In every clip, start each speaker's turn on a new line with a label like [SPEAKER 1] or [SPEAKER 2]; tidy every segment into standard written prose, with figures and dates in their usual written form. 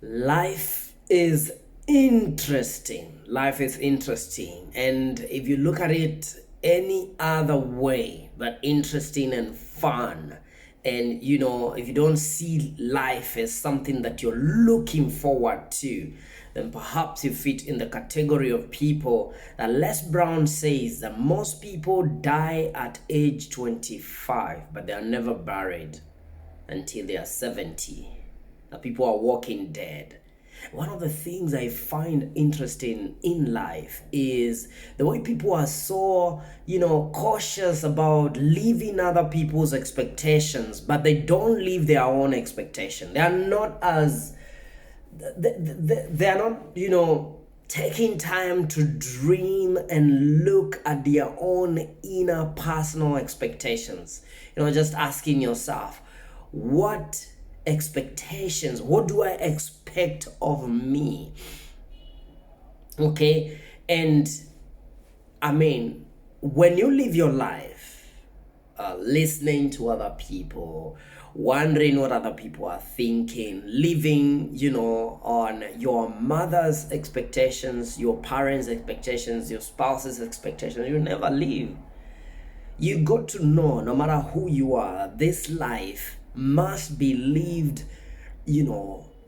[SPEAKER 1] Life is interesting. Life is interesting. And if you look at it any other way but interesting and fun, and if you don't see life as something that you're looking forward to, then perhaps you fit in the category of people that Les Brown says that most people die at age 25, but they are never buried until they are 70. That people are walking dead. One of the things I find interesting in life is the way people are so, cautious about living other people's expectations, but they don't live their own expectation. They are not taking time to dream and look at their own inner personal expectations. Just asking yourself, what expectations, what do I expect of me? Okay. And when you live your life listening to other people, wondering what other people are thinking, living on your mother's expectations, your parents' expectations, your spouse's expectations, you never live. You got to know, no matter who you are, this life must be lived,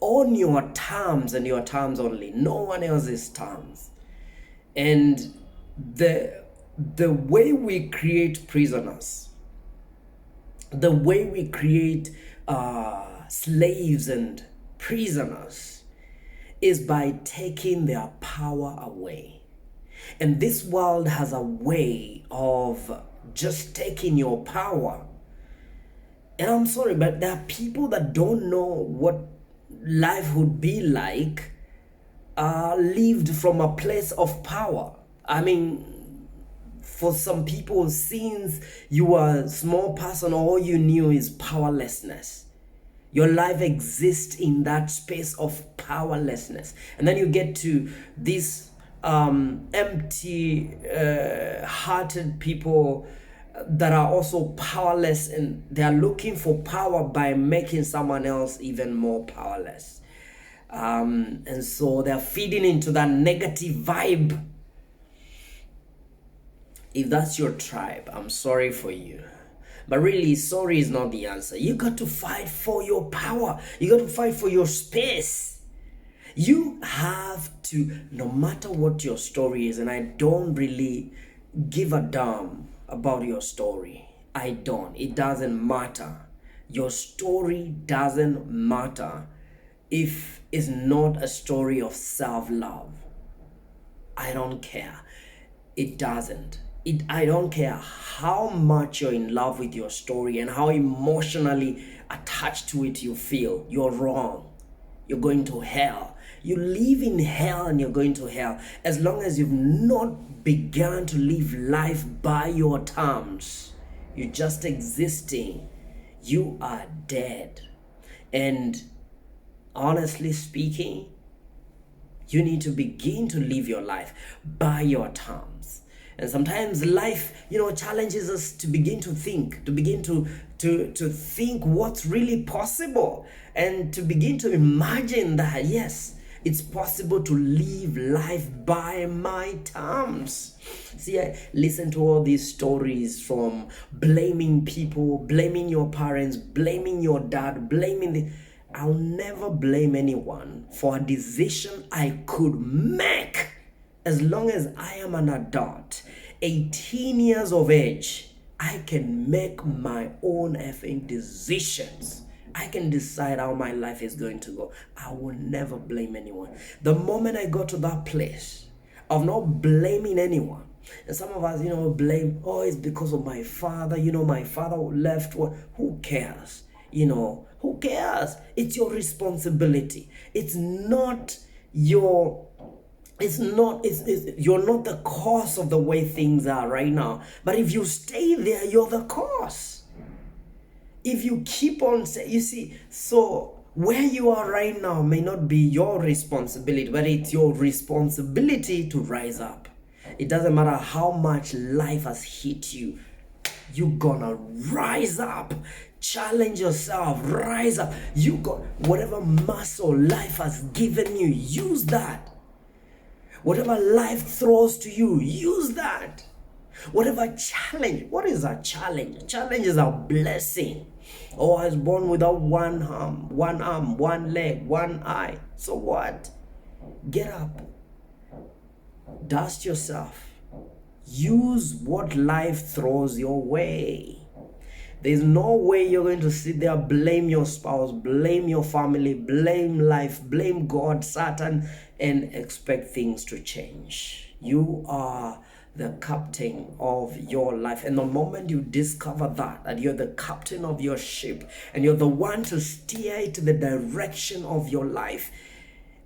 [SPEAKER 1] on your terms and your terms only, no one else's terms. And the way we create prisoners, the way we create slaves and prisoners, is by taking their power away. And this world has a way of just taking your power. And I'm sorry, but there are people that don't know what life would be like lived from a place of power. For some people, since you are a small person, all you knew is powerlessness. Your life exists in that space of powerlessness. And then you get to these empty hearted people that are also powerless, and they are looking for power by making someone else even more powerless. And so they're feeding into that negative vibe. If that's your tribe, I'm sorry for you. But really, sorry is not the answer. You got to fight for your power. You got to fight for your space. You have to, no matter what your story is, and I don't really give a damn about your story. I don't. It doesn't matter. Your story doesn't matter if it's not a story of self-love. I don't care. It doesn't. I don't care how much you're in love with your story and how emotionally attached to it you feel. You're wrong. You're going to hell. You live in hell and you're going to hell. As long as you've not begun to live life by your terms, you're just existing, you are dead. And honestly speaking, you need to begin to live your life by your terms. And sometimes life, challenges us to begin to think, to think what's really possible, and to begin to imagine that, yes, it's possible to live life by my terms. See, I listen to all these stories from blaming people, blaming your parents, blaming your dad, I'll never blame anyone for a decision I could make. As long as I am an adult, 18 years of age, I can make my own effing decisions. I can decide how my life is going to go. I will never blame anyone. The moment I got to that place of not blaming anyone, and some of us, blame, it's because of my father. My father left. Who cares? Who cares? It's your responsibility. You're not the cause of the way things are right now. But if you stay there, you're the cause. If you keep on so where you are right now may not be your responsibility, but it's your responsibility to rise up. It doesn't matter how much life has hit you. You're gonna rise up. Challenge yourself. Rise up. You got whatever muscle life has given you. Use that. Whatever life throws to you, use that. Whatever challenge. What is a challenge? Challenge is a blessing. Oh, I was born without one arm, one leg, one eye. So what? Get up. Dust yourself. Use what life throws your way. There's no way you're going to sit there, blame your spouse, blame your family, blame life, blame God, Satan, and expect things to change. You are the captain of your life. And the moment you discover that you're the captain of your ship and you're the one to steer it to the direction of your life,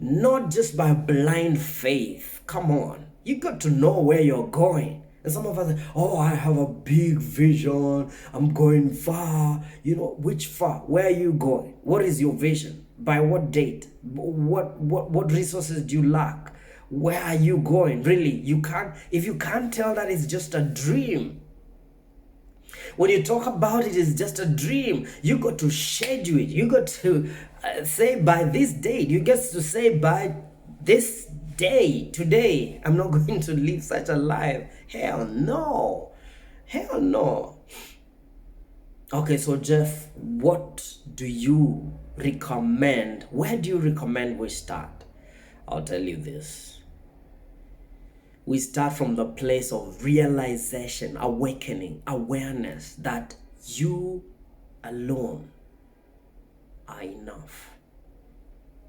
[SPEAKER 1] not just by blind faith. Come on. You got to know where you're going. And some of us say, oh, I have a big vision. I'm going far. You know, which far? Where are you going? What is your vision? By what date? What resources do you lack? Where are you going? Really, you can't, if you can't tell that it's just a dream. When you talk about it, it's just a dream. You got to schedule it. You got to say by this date. You get to say by this day, today, I'm not going to live such a life. Hell no. Hell no. Okay, so Jeff, what do you recommend? Where do you recommend we start? I'll tell you this. We start from the place of realization, awakening, awareness that you alone are enough.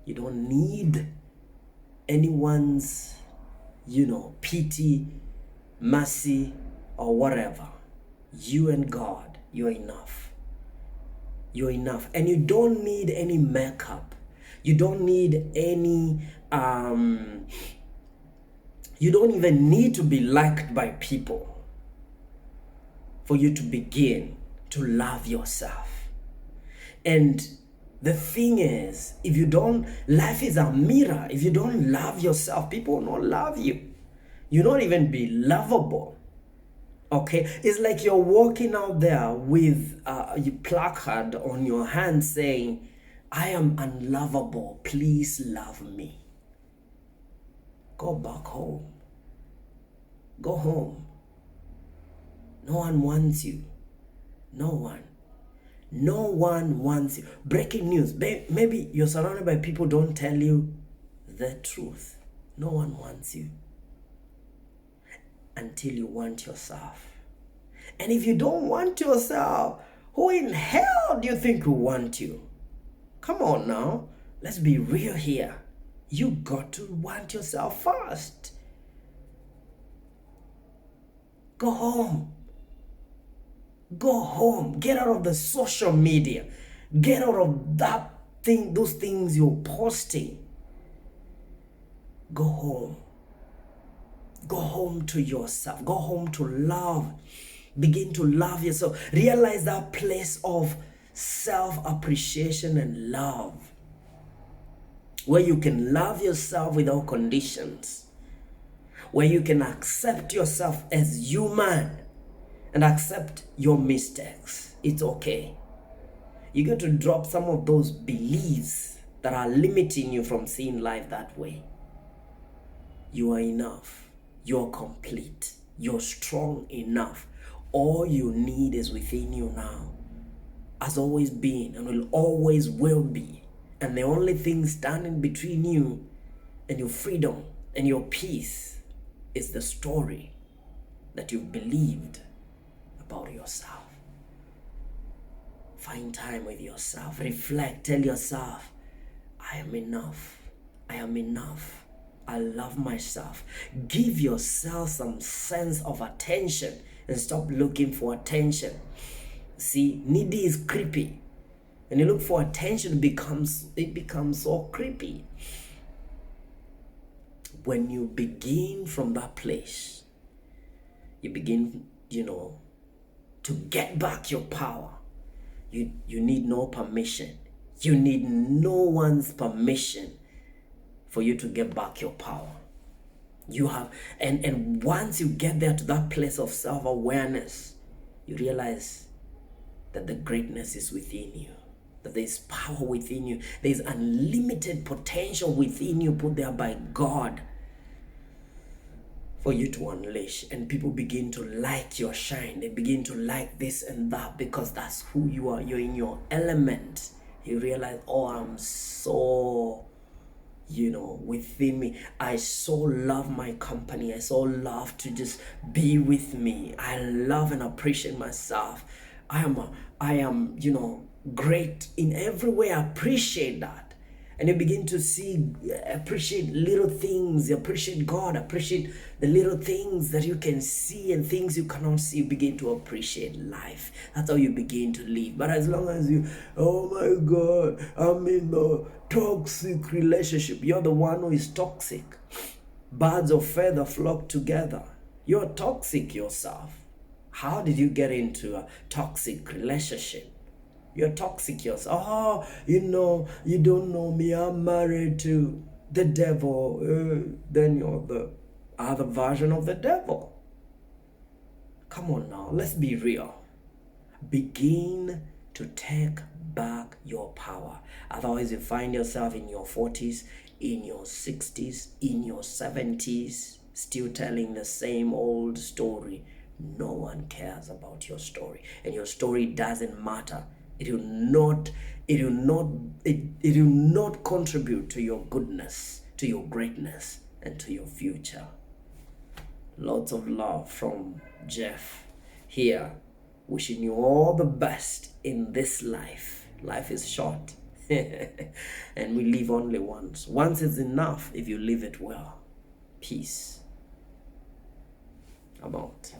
[SPEAKER 1] You don't need anyone's, pity, mercy, or whatever. You and God, you're enough. You're enough. And you don't need any makeup. You don't need any, you don't even need to be liked by people for you to begin to love yourself. And the thing is, if you don't, life is a mirror. If you don't love yourself, people will not love you. You don't even be lovable. Okay? It's like you're walking out there with a placard on your hand saying, I am unlovable. Please love me. Go back home. Go home. No one wants you. No one. No one wants you. Breaking news. Maybe you're surrounded by people who don't tell you the truth. No one wants you until you want yourself. And if you don't want yourself, who in hell do you think will want you? Come on now. Let's be real here. You got to want yourself first. Go home. Go home. Get out of the social media. Get out of those things you're posting. Go home. Go home to yourself. Go home to love. Begin to love yourself. Realize that place of self-appreciation and love, where you can love yourself without conditions, where you can accept yourself as human and accept your mistakes. It's okay. You got to drop some of those beliefs that are limiting you from seeing life that way. You are enough. You're complete. You're strong enough. All you need is within you now. Has always been and will always will be. And the only thing standing between you and your freedom and your peace is the story that you've believed about yourself. Find time with yourself. Reflect. Tell yourself, I am enough. I am enough. I love myself. Give yourself some sense of attention and stop looking for attention. See, needy is creepy. When you look for attention, it becomes so creepy. When you begin from that place, you begin, to get back your power. You need no permission. You need no one's permission for you to get back your power. You have, and once you get there to that place of self-awareness, you realize that the greatness is within you, that there's power within you, there's unlimited potential within you put there by God for you to unleash. And people begin to like your shine. They begin to like this and that because that's who you are. You're in your element. You realize, oh, I'm so, within me. I so love my company. I so love to just be with me. I love and appreciate myself. I am, great in every way. I appreciate that. And you begin to appreciate little things, appreciate God, appreciate the little things that you can see and things you cannot see. You begin to appreciate life. That's how you begin to live. But as long as you, oh my God, I'm in a toxic relationship, you're the one who is toxic. Birds of feather flock together. You're toxic yourself. How did you get into a toxic relationship? You're toxic yourself. Oh, you don't know me. I'm married to the devil. Then you're the other version of the devil. Come on now, let's be real. Begin to take back your power. Otherwise, you find yourself in your 40s, in your 60s, in your 70s, still telling the same old story. No one cares about your story, and your story doesn't matter. It will not contribute to your goodness, to your greatness, and to your future. Lots of love from Jeff here, wishing you all the best in this life. Life is short and we live only once. Once is enough if you live it well. Peace. I'm out.